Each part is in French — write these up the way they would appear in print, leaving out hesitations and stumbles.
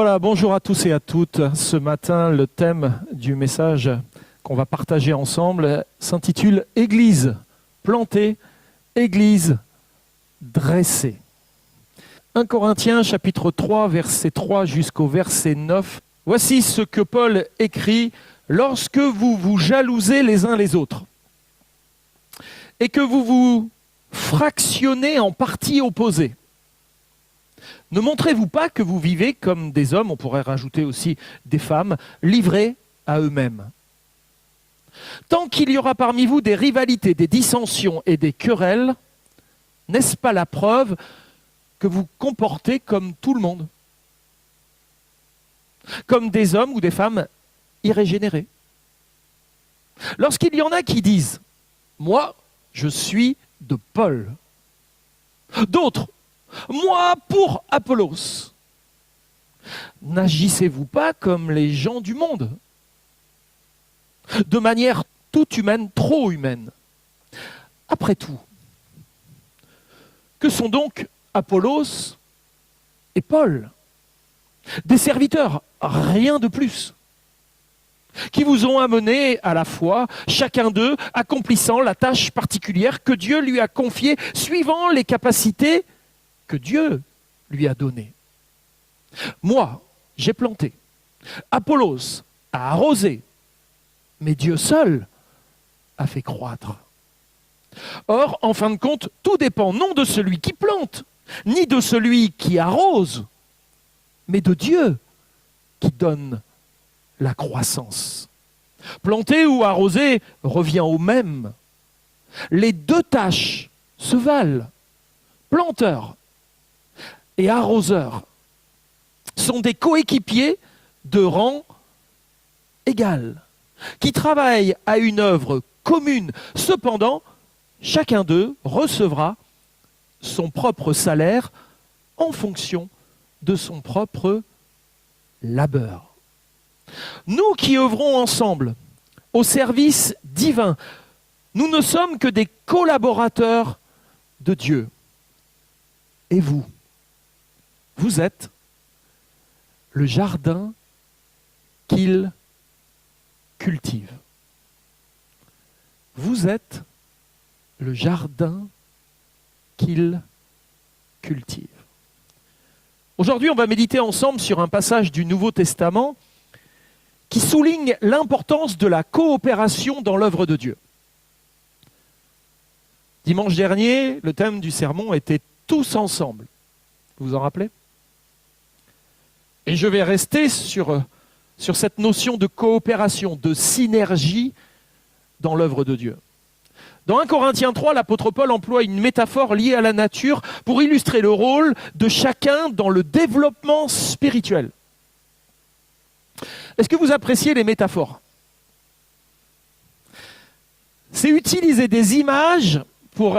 Voilà, bonjour à tous et à toutes. Ce matin, le thème du message qu'on va partager ensemble s'intitule « Église plantée, Église dressée ». 1 Corinthiens chapitre 3, verset 3 jusqu'au verset 9. Voici ce que Paul écrit « Lorsque vous vous jalousez les uns les autres et que vous vous fractionnez en parties opposées, ne montrez-vous pas que vous vivez comme des hommes, on pourrait rajouter aussi des femmes, livrés à eux-mêmes. Tant qu'il y aura parmi vous des rivalités, des dissensions et des querelles, n'est-ce pas la preuve que vous comportez comme tout le monde? Comme des hommes ou des femmes irrégénérés. Lorsqu'il y en a qui disent « Moi, je suis de Paul », d'autres « Moi, pour Apollos », n'agissez-vous pas comme les gens du monde, de manière toute humaine, trop humaine? Après tout, que sont donc Apollos et Paul? Des serviteurs, rien de plus, qui vous ont amené à la foi, chacun d'eux accomplissant la tâche particulière que Dieu lui a confiée, suivant les capacités que Dieu lui a données. Moi, j'ai planté, Apollos a arrosé, mais Dieu seul a fait croître. Or, en fin de compte, tout dépend non de celui qui plante, ni de celui qui arrose, mais de Dieu qui donne la croissance. Planter ou arroser revient au même. Les deux tâches se valent. Planteur et arroseur sont des coéquipiers de rang égal, qui travaillent à une œuvre commune. Cependant, chacun d'eux recevra son propre salaire en fonction de son propre labeur. Nous qui œuvrons ensemble au service divin, nous ne sommes que des collaborateurs de Dieu. Et vous, vous êtes le jardin qu'il cultive. Vous êtes le jardin qu'il cultive. Aujourd'hui, on va méditer ensemble sur un passage du Nouveau Testament qui souligne l'importance de la coopération dans l'œuvre de Dieu. Dimanche dernier, le thème du sermon était « Tous ensemble ». Vous vous en rappelez? Et je vais rester sur cette notion de coopération, de synergie dans l'œuvre de Dieu. Dans 1 Corinthiens 3, l'apôtre Paul emploie une métaphore liée à la nature pour illustrer le rôle de chacun dans le développement spirituel. Est-ce que vous appréciez les métaphores? C'est utiliser des images pour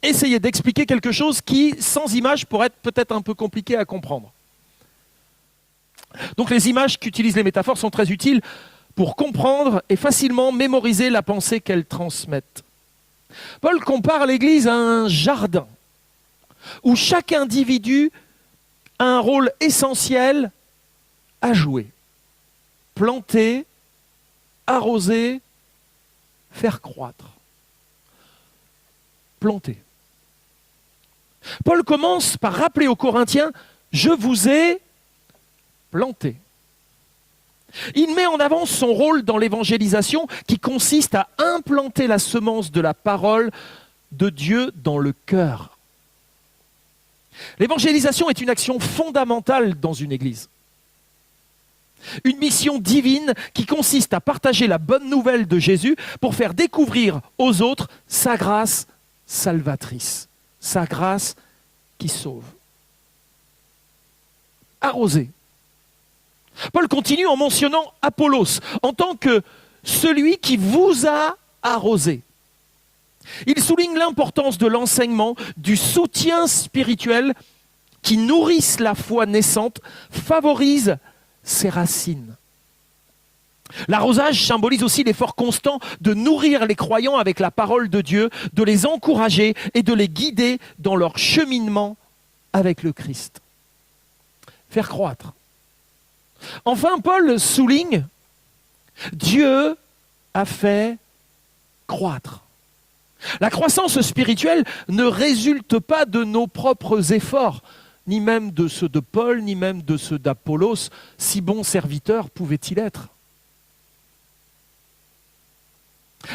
essayer d'expliquer quelque chose qui, sans images, pourrait être peut-être un peu compliqué à comprendre. Donc les images qu'utilisent les métaphores sont très utiles pour comprendre et facilement mémoriser la pensée qu'elles transmettent. Paul compare l'Église à un jardin où chaque individu a un rôle essentiel à jouer. Planter, arroser, faire croître. Planter. Paul commence par rappeler aux Corinthiens « Je vous ai planté ». Il met en avant son rôle dans l'évangélisation qui consiste à implanter la semence de la parole de Dieu dans le cœur. L'évangélisation est une action fondamentale dans une église. Une mission divine qui consiste à partager la bonne nouvelle de Jésus pour faire découvrir aux autres sa grâce salvatrice, sa grâce qui sauve. Arroser. Paul continue en mentionnant Apollos en tant que celui qui vous a arrosé. Il souligne l'importance de l'enseignement, du soutien spirituel qui nourrissent la foi naissante, favorise ses racines. L'arrosage symbolise aussi l'effort constant de nourrir les croyants avec la parole de Dieu, de les encourager et de les guider dans leur cheminement avec le Christ. faire croître. Enfin, Paul souligne, Dieu a fait croître. La croissance spirituelle ne résulte pas de nos propres efforts, ni même de ceux de Paul, ni même de ceux d'Apollos, si bons serviteurs pouvaient-ils être.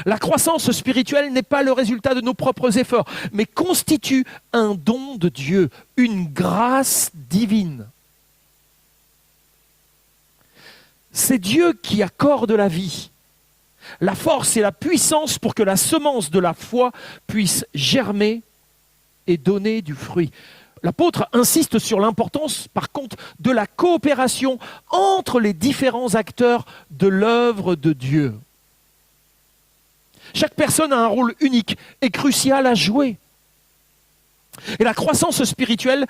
La croissance spirituelle n'est pas le résultat de nos propres efforts, mais constitue un don de Dieu, une grâce divine. C'est Dieu qui accorde la vie, la force et la puissance pour que la semence de la foi puisse germer et donner du fruit. L'apôtre insiste sur l'importance, par contre, de la coopération entre les différents acteurs de l'œuvre de Dieu. Chaque personne a un rôle unique et crucial à jouer. Et la croissance spirituelle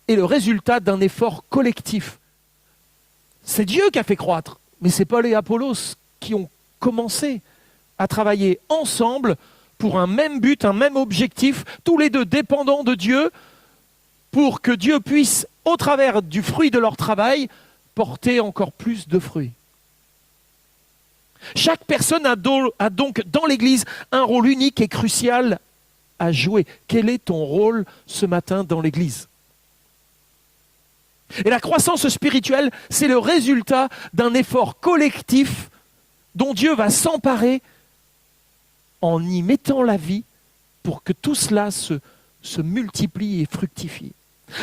est le résultat d'un effort collectif. C'est Dieu qui a fait croître, mais c'est Paul et Apollos qui ont commencé à travailler ensemble pour un même but, un même objectif, tous les deux dépendants de Dieu, pour que Dieu puisse, au travers du fruit de leur travail, porter encore plus de fruits. Chaque personne a donc dans l'Église un rôle unique et crucial à jouer. Quel est ton rôle ce matin dans l'Église ? Et la croissance spirituelle, c'est le résultat d'un effort collectif dont Dieu va s'emparer en y mettant la vie pour que tout cela se multiplie et fructifie.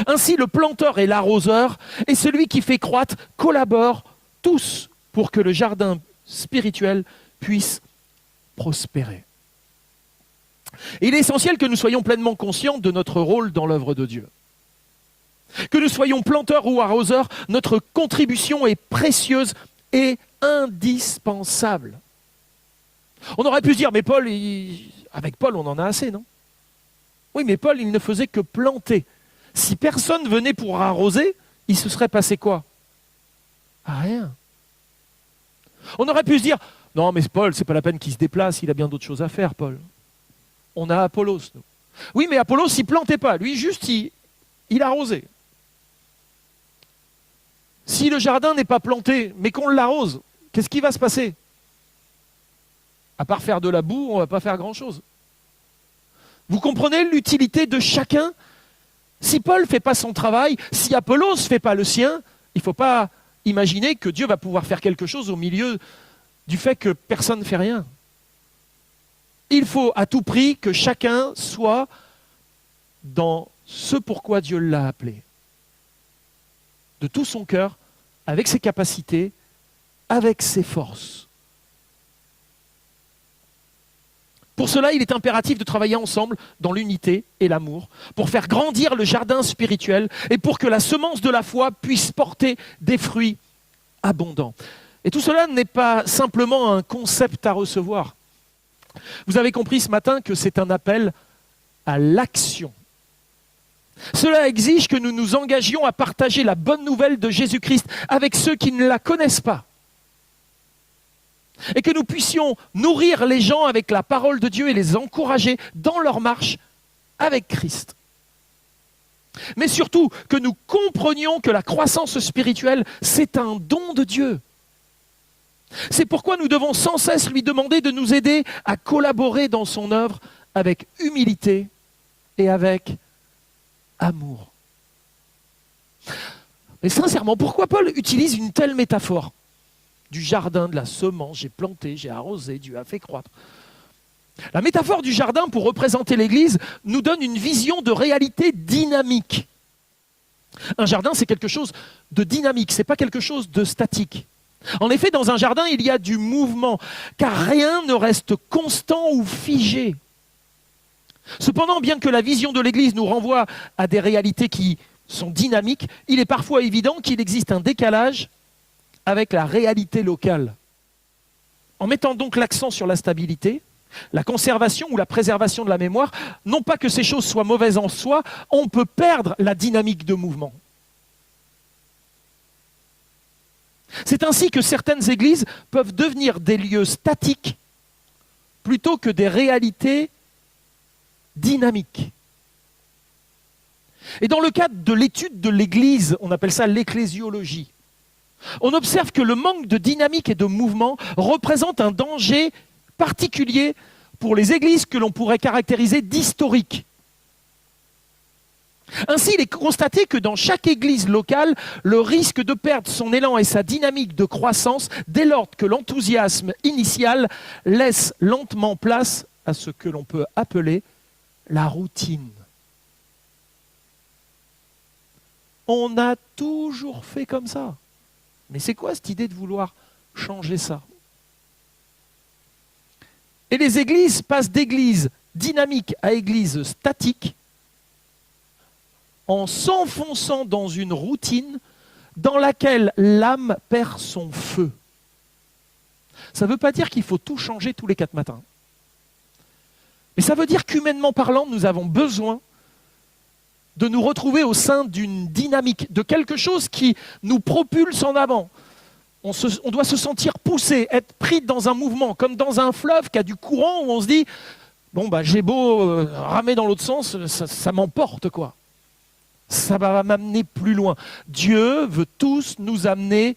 Ainsi, le planteur et l'arroseur et celui qui fait croître collaborent tous pour que le jardin spirituel puisse prospérer. Et il est essentiel que nous soyons pleinement conscients de notre rôle dans l'œuvre de Dieu. Que nous soyons planteurs ou arroseurs, notre contribution est précieuse et indispensable. On aurait pu se dire, mais Paul, avec Paul, on en a assez, non ? Oui, mais Paul, il ne faisait que planter. Si personne venait pour arroser, il se serait passé quoi ? Rien. On aurait pu se dire, non, mais Paul, c'est pas la peine qu'il se déplace, il a bien d'autres choses à faire, Paul. On a Apollos, nous. Oui, mais Apollos, il plantait pas. Lui, juste, il arrosait. Si le jardin n'est pas planté, mais qu'on l'arrose, qu'est-ce qui va se passer ? À part faire de la boue, on ne va pas faire grand-chose. Vous comprenez l'utilité de chacun ? Si Paul ne fait pas son travail, si Apollos ne fait pas le sien, il ne faut pas imaginer que Dieu va pouvoir faire quelque chose au milieu du fait que personne ne fait rien. Il faut à tout prix que chacun soit dans ce pourquoi Dieu l'a appelé. De tout son cœur, avec ses capacités, avec ses forces. Pour cela, il est impératif de travailler ensemble dans l'unité et l'amour, pour faire grandir le jardin spirituel et pour que la semence de la foi puisse porter des fruits abondants. Et tout cela n'est pas simplement un concept à recevoir. Vous avez compris ce matin que c'est un appel à l'action. Cela exige que nous nous engagions à partager la bonne nouvelle de Jésus-Christ avec ceux qui ne la connaissent pas. Et que nous puissions nourrir les gens avec la parole de Dieu et les encourager dans leur marche avec Christ. Mais surtout, que nous comprenions que la croissance spirituelle, c'est un don de Dieu. C'est pourquoi nous devons sans cesse lui demander de nous aider à collaborer dans son œuvre avec humilité et avec amour. Mais sincèrement, pourquoi Paul utilise une telle métaphore ? Du jardin, de la semence, j'ai planté, j'ai arrosé, Dieu a fait croître. La métaphore du jardin, pour représenter l'Église, nous donne une vision de réalité dynamique. Un jardin, c'est quelque chose de dynamique, ce n'est pas quelque chose de statique. En effet, dans un jardin, il y a du mouvement, car rien ne reste constant ou figé. Cependant, bien que la vision de l'Église nous renvoie à des réalités qui sont dynamiques, il est parfois évident qu'il existe un décalage avec la réalité locale. En mettant donc l'accent sur la stabilité, la conservation ou la préservation de la mémoire, non pas que ces choses soient mauvaises en soi, on peut perdre la dynamique de mouvement. C'est ainsi que certaines églises peuvent devenir des lieux statiques plutôt que des réalités dynamiques. Et dans le cadre de l'étude de l'Église, on appelle ça l'ecclésiologie, on observe que le manque de dynamique et de mouvement représente un danger particulier pour les églises que l'on pourrait caractériser d'historiques. Ainsi, il est constaté que dans chaque église locale, le risque de perdre son élan et sa dynamique de croissance dès lors que l'enthousiasme initial laisse lentement place à ce que l'on peut appeler la routine. On a toujours fait comme ça. Mais c'est quoi cette idée de vouloir changer ça? Et les églises passent d'églises dynamiques à églises statiques en s'enfonçant dans une routine dans laquelle l'âme perd son feu. Ça ne veut pas dire qu'il faut tout changer tous les 4 matins. Mais ça veut dire qu'humainement parlant, nous avons besoin de nous retrouver au sein d'une dynamique, de quelque chose qui nous propulse en avant. On doit se sentir poussé, être pris dans un mouvement, comme dans un fleuve qui a du courant où on se dit « bon, j'ai beau ramer dans l'autre sens, ça m'emporte, quoi. Ça va m'amener plus loin. » Dieu veut tous nous amener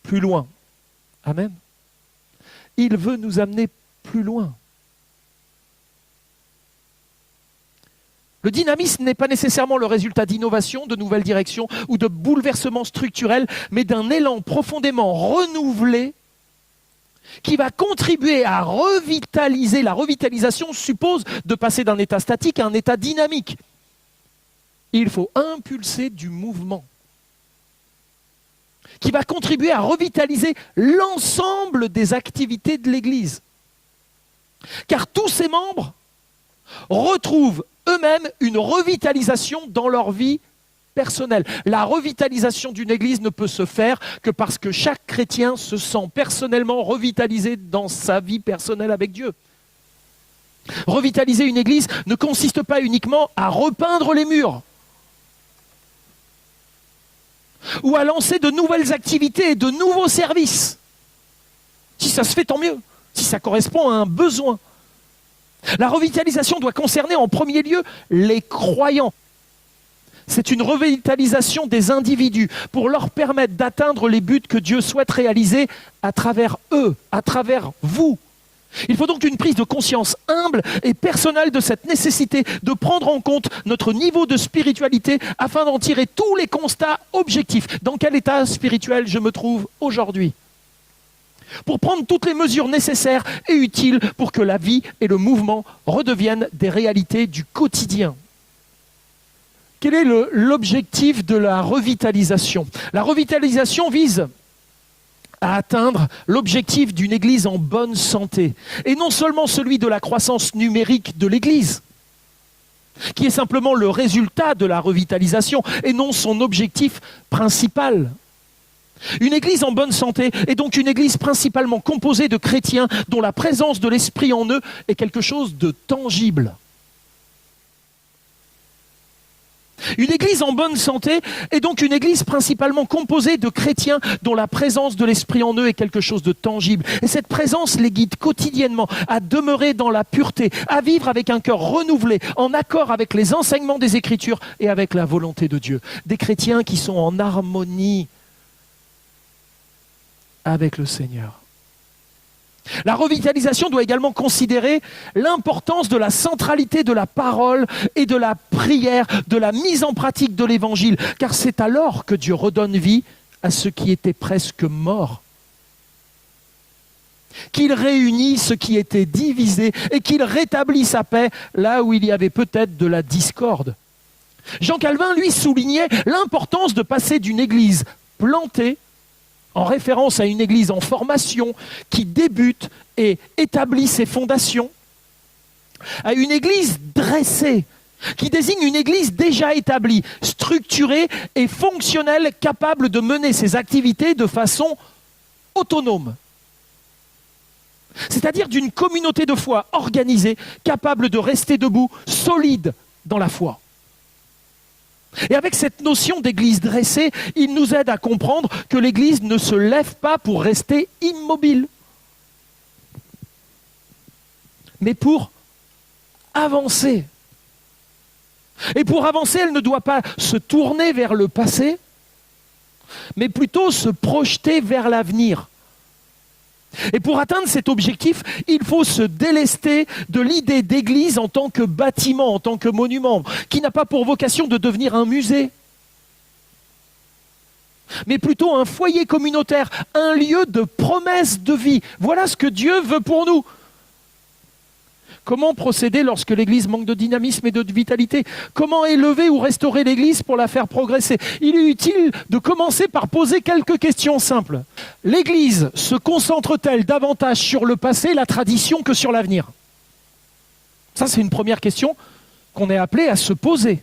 plus loin. Amen. Il veut nous amener plus loin. Le dynamisme n'est pas nécessairement le résultat d'innovations, de nouvelles directions ou de bouleversements structurels, mais d'un élan profondément renouvelé qui va contribuer à revitaliser. La revitalisation suppose de passer d'un état statique à un état dynamique. Il faut impulser du mouvement qui va contribuer à revitaliser l'ensemble des activités de l'Église. Car tous ses membres retrouvent eux-mêmes une revitalisation dans leur vie personnelle. La revitalisation d'une église ne peut se faire que parce que chaque chrétien se sent personnellement revitalisé dans sa vie personnelle avec Dieu. Revitaliser une église ne consiste pas uniquement à repeindre les murs ou à lancer de nouvelles activités et de nouveaux services. Si ça se fait, tant mieux. Si ça correspond à un besoin. La revitalisation doit concerner en premier lieu les croyants. C'est une revitalisation des individus pour leur permettre d'atteindre les buts que Dieu souhaite réaliser à travers eux, à travers vous. Il faut donc une prise de conscience humble et personnelle de cette nécessité de prendre en compte notre niveau de spiritualité afin d'en tirer tous les constats objectifs. Dans quel état spirituel je me trouve aujourd'hui ? Pour prendre toutes les mesures nécessaires et utiles pour que la vie et le mouvement redeviennent des réalités du quotidien. Quel est l'objectif de la revitalisation ? La revitalisation vise à atteindre l'objectif d'une église en bonne santé, et non seulement celui de la croissance numérique de l'église, qui est simplement le résultat de la revitalisation et non son objectif principal. Une église en bonne santé est donc une église principalement composée de chrétiens dont la présence de l'Esprit en eux est quelque chose de tangible. Une église en bonne santé est donc une église principalement composée de chrétiens dont la présence de l'Esprit en eux est quelque chose de tangible. Et cette présence les guide quotidiennement à demeurer dans la pureté, à vivre avec un cœur renouvelé, en accord avec les enseignements des Écritures et avec la volonté de Dieu. Des chrétiens qui sont en harmonie avec le Seigneur. La revitalisation doit également considérer l'importance de la centralité de la parole et de la prière, de la mise en pratique de l'Évangile, car c'est alors que Dieu redonne vie à ce qui était presque mort. Qu'il réunit ce qui était divisé et qu'il rétablit sa paix là où il y avait peut-être de la discorde. Jean Calvin, lui, soulignait l'importance de passer d'une église plantée, en référence à une église en formation qui débute et établit ses fondations, à une église dressée, qui désigne une église déjà établie, structurée et fonctionnelle, capable de mener ses activités de façon autonome. C'est-à-dire d'une communauté de foi organisée, capable de rester debout, solide dans la foi. Et avec cette notion d'église dressée, il nous aide à comprendre que l'église ne se lève pas pour rester immobile, mais pour avancer. Et pour avancer, elle ne doit pas se tourner vers le passé, mais plutôt se projeter vers l'avenir. Et pour atteindre cet objectif, il faut se délester de l'idée d'église en tant que bâtiment, en tant que monument, qui n'a pas pour vocation de devenir un musée, mais plutôt un foyer communautaire, un lieu de promesse de vie. Voilà ce que Dieu veut pour nous. Comment procéder lorsque l'Église manque de dynamisme et de vitalité? Comment élever ou restaurer l'Église pour la faire progresser? Il est utile de commencer par poser quelques questions simples. L'Église se concentre-t-elle davantage sur le passé, la tradition, que sur l'avenir? Ça, c'est une première question qu'on est appelé à se poser.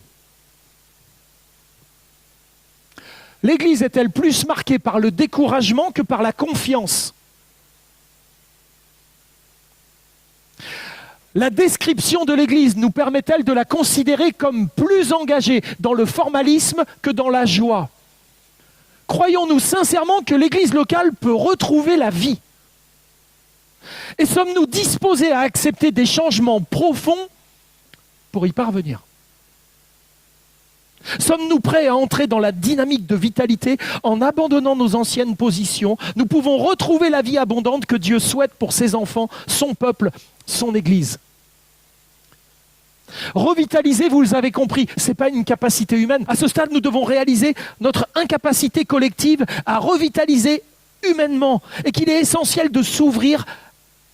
L'Église est-elle plus marquée par le découragement que par la confiance? La description de l'Église nous permet-elle de la considérer comme plus engagée dans le formalisme que dans la joie? Croyons-nous sincèrement que l'Église locale peut retrouver la vie? Et sommes-nous disposés à accepter des changements profonds pour y parvenir? Sommes-nous prêts à entrer dans la dynamique de vitalité en abandonnant nos anciennes positions? Nous pouvons retrouver la vie abondante que Dieu souhaite pour ses enfants, son peuple, son Église. Revitaliser, vous l'avez compris, ce n'est pas une capacité humaine. À ce stade, nous devons réaliser notre incapacité collective à revitaliser humainement et qu'il est essentiel de s'ouvrir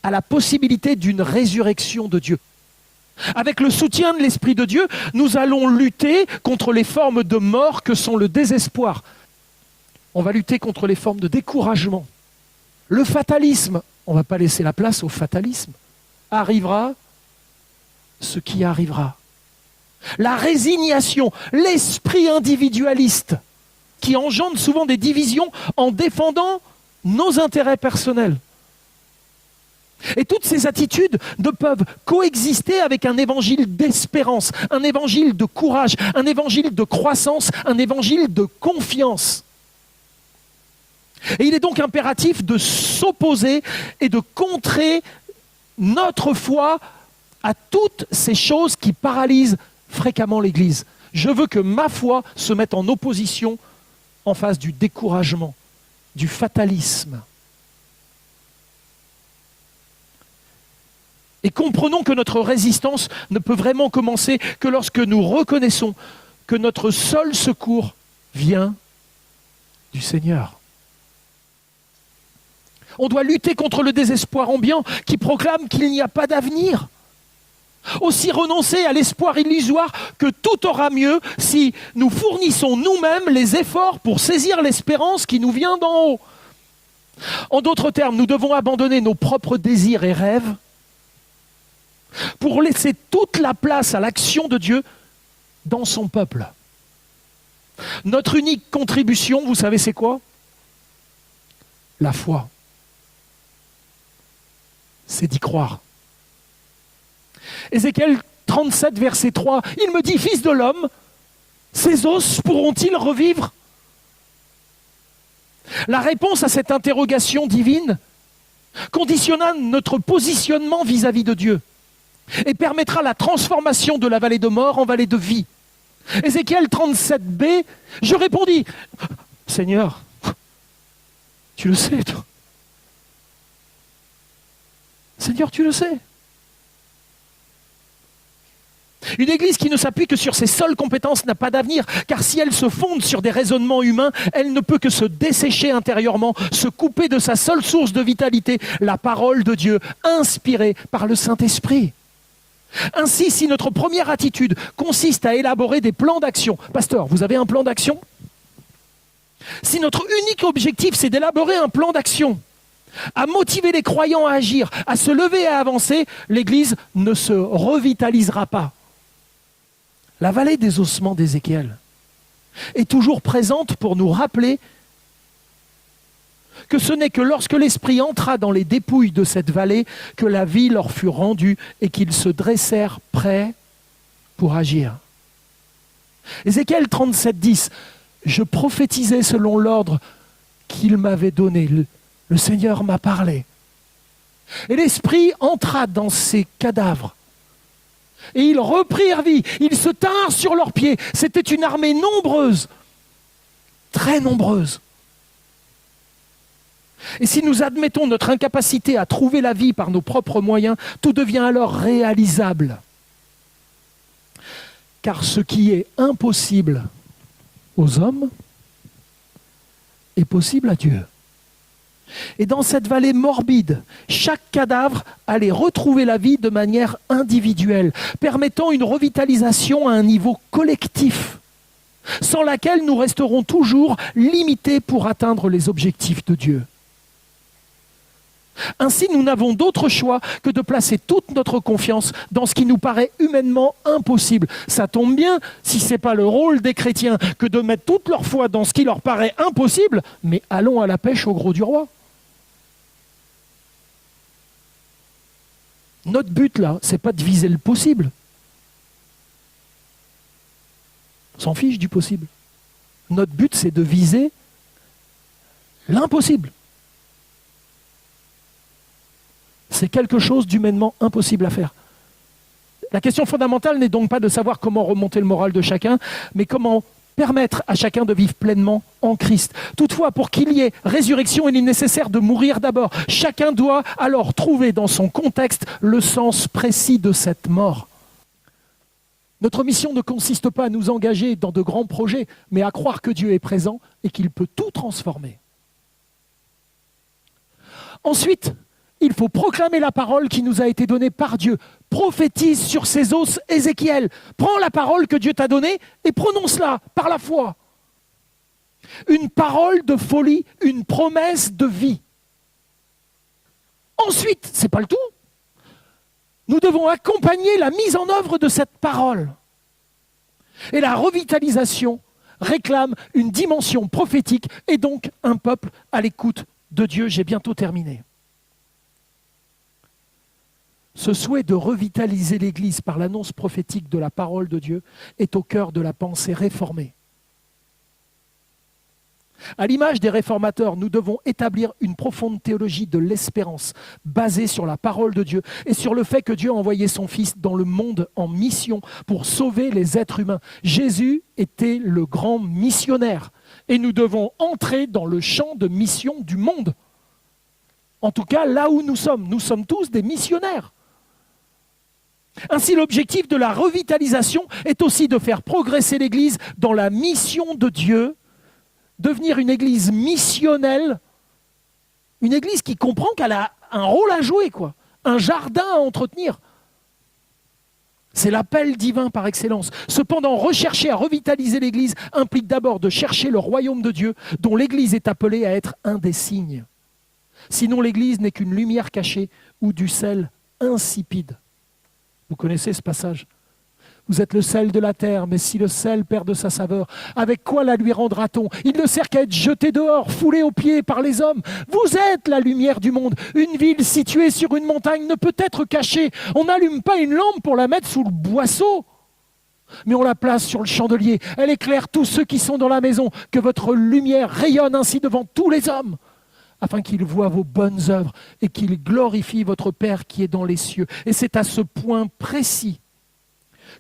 à la possibilité d'une résurrection de Dieu. Avec le soutien de l'Esprit de Dieu, nous allons lutter contre les formes de mort que sont le désespoir. On va lutter contre les formes de découragement. Le fatalisme, on ne va pas laisser la place au fatalisme. Arrivera ce qui arrivera. La résignation, l'esprit individualiste, qui engendre souvent des divisions en défendant nos intérêts personnels. Et toutes ces attitudes ne peuvent coexister avec un évangile d'espérance, un évangile de courage, un évangile de croissance, un évangile de confiance. Et il est donc impératif de s'opposer et de contrer notre foi à toutes ces choses qui paralysent fréquemment l'Église. Je veux que ma foi se mette en opposition en face du découragement, du fatalisme. Et comprenons que notre résistance ne peut vraiment commencer que lorsque nous reconnaissons que notre seul secours vient du Seigneur. On doit lutter contre le désespoir ambiant qui proclame qu'il n'y a pas d'avenir. Aussi renoncer à l'espoir illusoire que tout aura mieux si nous fournissons nous-mêmes les efforts pour saisir l'espérance qui nous vient d'en haut. En d'autres termes, nous devons abandonner nos propres désirs et rêves pour laisser toute la place à l'action de Dieu dans son peuple. Notre unique contribution, vous savez c'est quoi? La foi. C'est d'y croire. Ézéchiel 37, verset 3, il me dit, fils de l'homme, ces os pourront-ils revivre? La réponse à cette interrogation divine conditionna notre positionnement vis-à-vis de Dieu et permettra la transformation de la vallée de mort en vallée de vie. Ézéchiel 37b, je répondis, Seigneur, tu le sais, toi. Seigneur, tu le sais. Une église qui ne s'appuie que sur ses seules compétences n'a pas d'avenir, car si elle se fonde sur des raisonnements humains, elle ne peut que se dessécher intérieurement, se couper de sa seule source de vitalité, la parole de Dieu, inspirée par le Saint-Esprit. Ainsi, si notre première attitude consiste à élaborer des plans d'action, pasteur, vous avez un plan d'action? Si notre unique objectif, c'est d'élaborer un plan d'action, à motiver les croyants à agir, à se lever et à avancer, l'Église ne se revitalisera pas. La vallée des ossements d'Ézéchiel est toujours présente pour nous rappeler que ce n'est que lorsque l'Esprit entra dans les dépouilles de cette vallée que la vie leur fut rendue et qu'ils se dressèrent prêts pour agir. Ézéchiel 37, 10, je prophétisais selon l'ordre qu'il m'avait donné. Le Seigneur m'a parlé. Et l'Esprit entra dans ces cadavres. Et ils reprirent vie, ils se tinrent sur leurs pieds. C'était une armée nombreuse, très nombreuse. Et si nous admettons notre incapacité à trouver la vie par nos propres moyens, tout devient alors réalisable. Car ce qui est impossible aux hommes est possible à Dieu. Et dans cette vallée morbide, chaque cadavre allait retrouver la vie de manière individuelle, permettant une revitalisation à un niveau collectif, sans laquelle nous resterons toujours limités pour atteindre les objectifs de Dieu. Ainsi, nous n'avons d'autre choix que de placer toute notre confiance dans ce qui nous paraît humainement impossible. Ça tombe bien, si ce n'est pas le rôle des chrétiens que de mettre toute leur foi dans ce qui leur paraît impossible, mais allons à la pêche au gros du roi. Notre but là, c'est pas de viser le possible. On s'en fiche du possible. Notre but, c'est de viser l'impossible. C'est quelque chose d'humainement impossible à faire. La question fondamentale n'est donc pas de savoir comment remonter le moral de chacun, mais comment permettre à chacun de vivre pleinement en Christ. Toutefois, pour qu'il y ait résurrection, il est nécessaire de mourir d'abord. Chacun doit alors trouver dans son contexte le sens précis de cette mort. Notre mission ne consiste pas à nous engager dans de grands projets, mais à croire que Dieu est présent et qu'il peut tout transformer. Ensuite, il faut proclamer la parole qui nous a été donnée par Dieu. Prophétise sur ces os, Ézéchiel. Prends la parole que Dieu t'a donnée et prononce-la par la foi. Une parole de folie, une promesse de vie. Ensuite, ce n'est pas le tout. Nous devons accompagner la mise en œuvre de cette parole. Et la revitalisation réclame une dimension prophétique et donc un peuple à l'écoute de Dieu. J'ai bientôt terminé. Ce souhait de revitaliser l'Église par l'annonce prophétique de la parole de Dieu est au cœur de la pensée réformée. À l'image des réformateurs, nous devons établir une profonde théologie de l'espérance basée sur la parole de Dieu et sur le fait que Dieu a envoyé son Fils dans le monde en mission pour sauver les êtres humains. Jésus était le grand missionnaire et nous devons entrer dans le champ de mission du monde. En tout cas, là où nous sommes tous des missionnaires. Ainsi, l'objectif de la revitalisation est aussi de faire progresser l'Église dans la mission de Dieu, devenir une Église missionnelle, une Église qui comprend qu'elle a un rôle à jouer, un jardin à entretenir. C'est l'appel divin par excellence. Cependant, rechercher à revitaliser l'Église implique d'abord de chercher le royaume de Dieu, dont l'Église est appelée à être un des signes. Sinon, l'Église n'est qu'une lumière cachée ou du sel insipide. Vous connaissez ce passage. Vous êtes le sel de la terre, mais si le sel perd de sa saveur, avec quoi la lui rendra-t-on? Il ne sert qu'à être jeté dehors, foulé aux pieds par les hommes. Vous êtes la lumière du monde. Une ville située sur une montagne ne peut être cachée. On n'allume pas une lampe pour la mettre sous le boisseau, mais on la place sur le chandelier. Elle éclaire tous ceux qui sont dans la maison. Que votre lumière rayonne ainsi devant tous les hommes, afin qu'ils voient vos bonnes œuvres et qu'ils glorifient votre Père qui est dans les cieux. Et c'est à ce point précis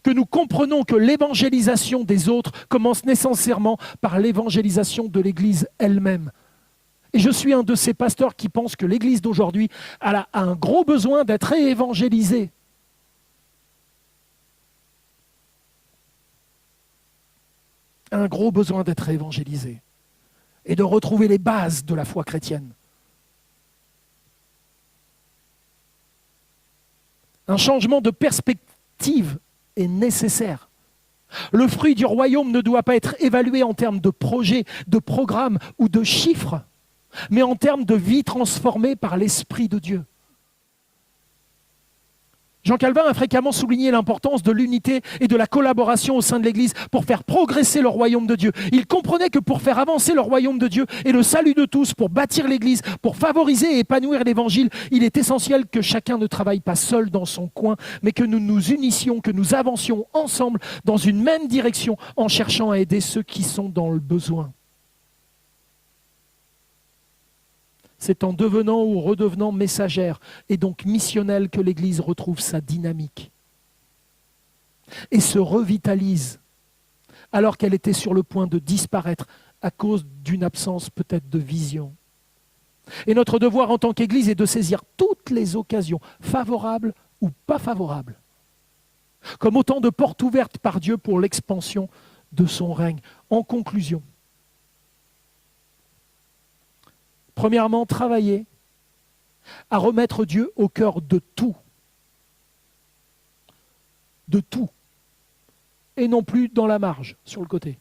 que nous comprenons que l'évangélisation des autres commence nécessairement par l'évangélisation de l'Église elle-même. Et je suis un de ces pasteurs qui pensent que l'Église d'aujourd'hui a un gros besoin d'être évangélisée. Un gros besoin d'être évangélisée et de retrouver les bases de la foi chrétienne. Un changement de perspective est nécessaire. Le fruit du royaume ne doit pas être évalué en termes de projets, de programmes ou de chiffres, mais en termes de vie transformée par l'Esprit de Dieu. Jean Calvin a fréquemment souligné l'importance de l'unité et de la collaboration au sein de l'Église pour faire progresser le royaume de Dieu. Il comprenait que pour faire avancer le royaume de Dieu et le salut de tous, pour bâtir l'Église, pour favoriser et épanouir l'Évangile, il est essentiel que chacun ne travaille pas seul dans son coin, mais que nous nous unissions, que nous avancions ensemble dans une même direction en cherchant à aider ceux qui sont dans le besoin. C'est en devenant ou redevenant messagère et donc missionnelle que l'Église retrouve sa dynamique. et se revitalise alors qu'elle était sur le point de disparaître à cause d'une absence peut-être de vision. Et notre devoir en tant qu'Église est de saisir toutes les occasions, favorables ou pas favorables, comme autant de portes ouvertes par Dieu pour l'expansion de son règne. En conclusion, premièrement, travailler à remettre Dieu au cœur de tout, et non plus dans la marge, sur le côté.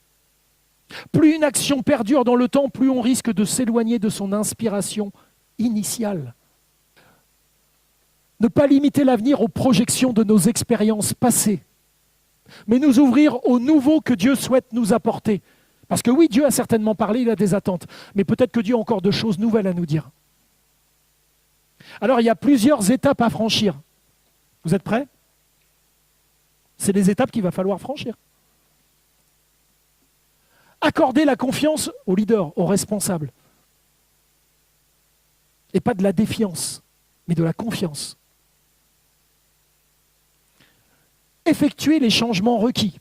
Plus une action perdure dans le temps, plus on risque de s'éloigner de son inspiration initiale. Ne pas limiter l'avenir aux projections de nos expériences passées, mais nous ouvrir au nouveau que Dieu souhaite nous apporter. Parce que oui, Dieu a certainement parlé, il a des attentes, mais peut-être que Dieu a encore de choses nouvelles à nous dire. Alors il y a plusieurs étapes à franchir. Vous êtes prêts ? C'est les étapes qu'il va falloir franchir. Accorder la confiance aux leaders, aux responsables. Et pas de la défiance, mais de la confiance. Effectuer les changements requis,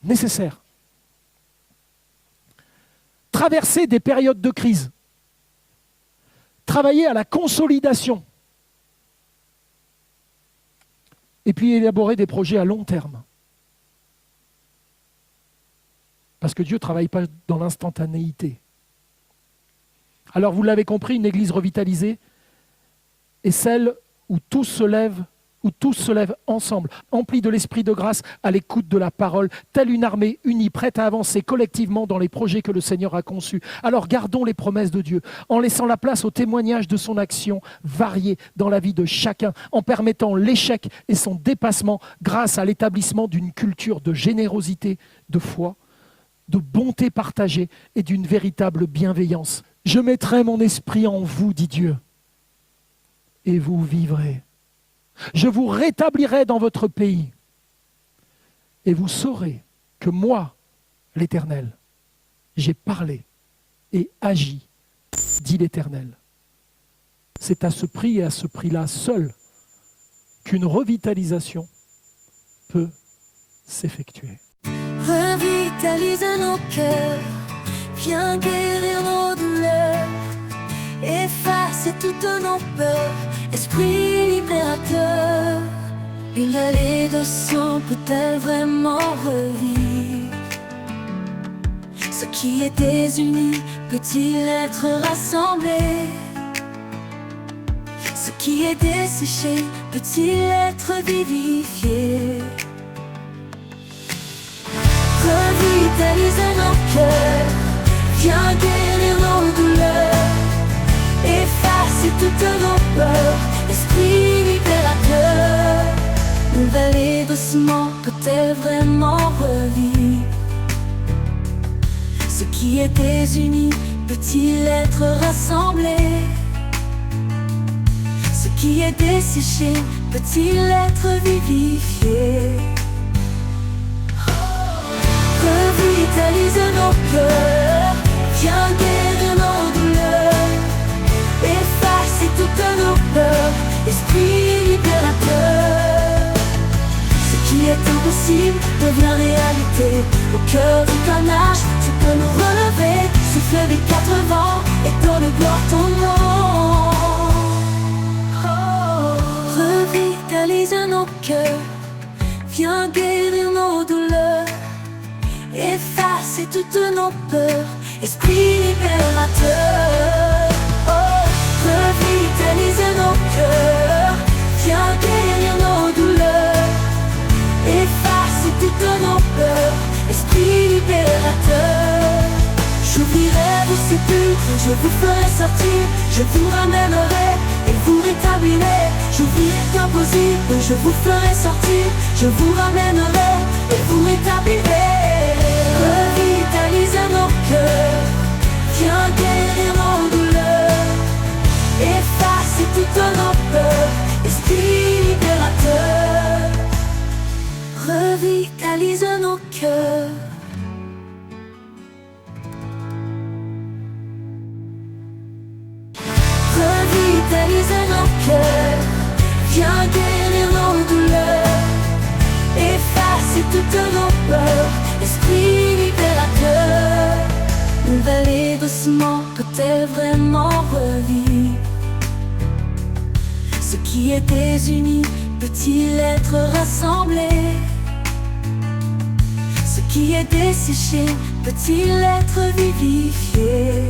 nécessaires. Traverser des périodes de crise. Travailler à la consolidation. Et puis élaborer des projets à long terme. Parce que Dieu ne travaille pas dans l'instantanéité. Alors vous l'avez compris, une église revitalisée est celle où tous se lèvent ensemble, emplis de l'esprit de grâce, à l'écoute de la parole, telle une armée unie, prête à avancer collectivement dans les projets que le Seigneur a conçus. Alors gardons les promesses de Dieu, en laissant la place au témoignage de son action variée dans la vie de chacun, en permettant l'échec et son dépassement grâce à l'établissement d'une culture de générosité, de foi, de bonté partagée et d'une véritable bienveillance. Je mettrai mon esprit en vous, dit Dieu, et vous vivrez. Je vous rétablirai dans votre pays, et vous saurez que moi, l'Éternel, j'ai parlé et agi, dit l'Éternel. C'est à ce prix et à ce prix-là seul qu'une revitalisation peut s'effectuer. Revitalise nos cœurs, viens guérir nos douleurs, efface toutes nos peurs, esprit libérateur. Une vallée de sang peut-elle vraiment revivre? Ce qui est désuni peut-il être rassemblé? Ce qui est desséché peut-il être vivifié? Revitalise nos cœurs, viens guérir nos douleurs, efface toutes nos peurs, esprit libérateur. Une vallée de ciment peut-elle vraiment revivre? Ce qui est désuni peut-il être rassemblé? Ce qui est desséché peut-il être vivifié? Revitalise nos cœurs, viens guérir nos douleurs, efface toutes nos peurs, esprit libérateur. Ce qui est impossible devient réalité. Au cœur du carnage, tu peux nous relever, souffle des 4 vents et donne gloire ton nom. Oh, revitalise nos cœurs, viens guérir nos douleurs, efface toutes nos peurs, esprit libérateur. Oh, revitalise nos cœurs, viens guérir nos douleurs, efface toutes nos peurs, esprit libérateur. J'ouvrirai vos sépulcres, je vous ferai sortir, je vous ramènerai et vous rétablirai. J'ouvrirai l'impossible, je vous ferai sortir, je vous ramènerai et vous rétablirai. Revitalise nos cœurs, viens guérir nos douleurs, efface toutes nos peurs, esprit libérateur. Revitalise nos cœurs. Revitalise nos cœurs, viens guérir nos douleurs, efface peurs, esprit libérateur. Une vallée doucement peut-elle vraiment revivre? Ce qui est désuni peut-il être rassemblé? Ce qui est desséché peut-il être vivifié?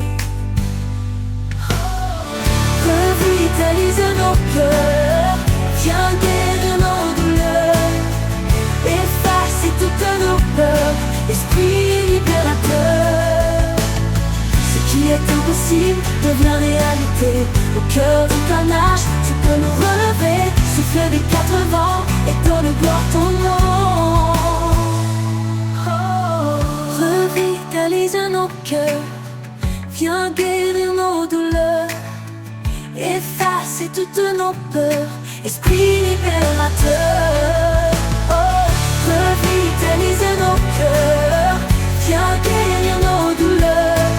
Revitalise nos cœurs, viens guérir nos douleurs, effacer toutes nos peurs, esprit libérateur. Ce qui est impossible devient réalité. Au cœur du carnage, tu peux nous relever, souffler des quatre vents et donner gloire ton nom. Oh, revitalise nos cœurs, viens guérir nos douleurs, effacer toutes nos peurs, esprit libérateur. Oh, revitalise nos cœurs, viens guérir nos douleurs,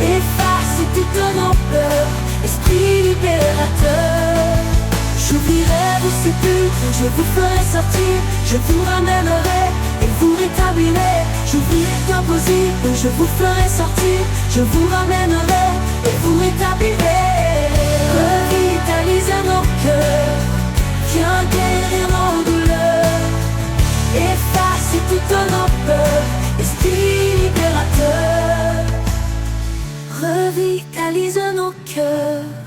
effacer toutes nos peurs, esprit libérateur. J'ouvrirai vos sépulcres, je vous ferai sortir, je vous ramènerai et vous rétablirai. J'ouvrirai d'impossible, je vous ferai sortir, je vous ramènerai et vous rétablirai. Revitalise nos cœurs, viens guérir nos douleurs, effacer toutes nos peurs, esprit libérateur. Revitalise nos cœurs.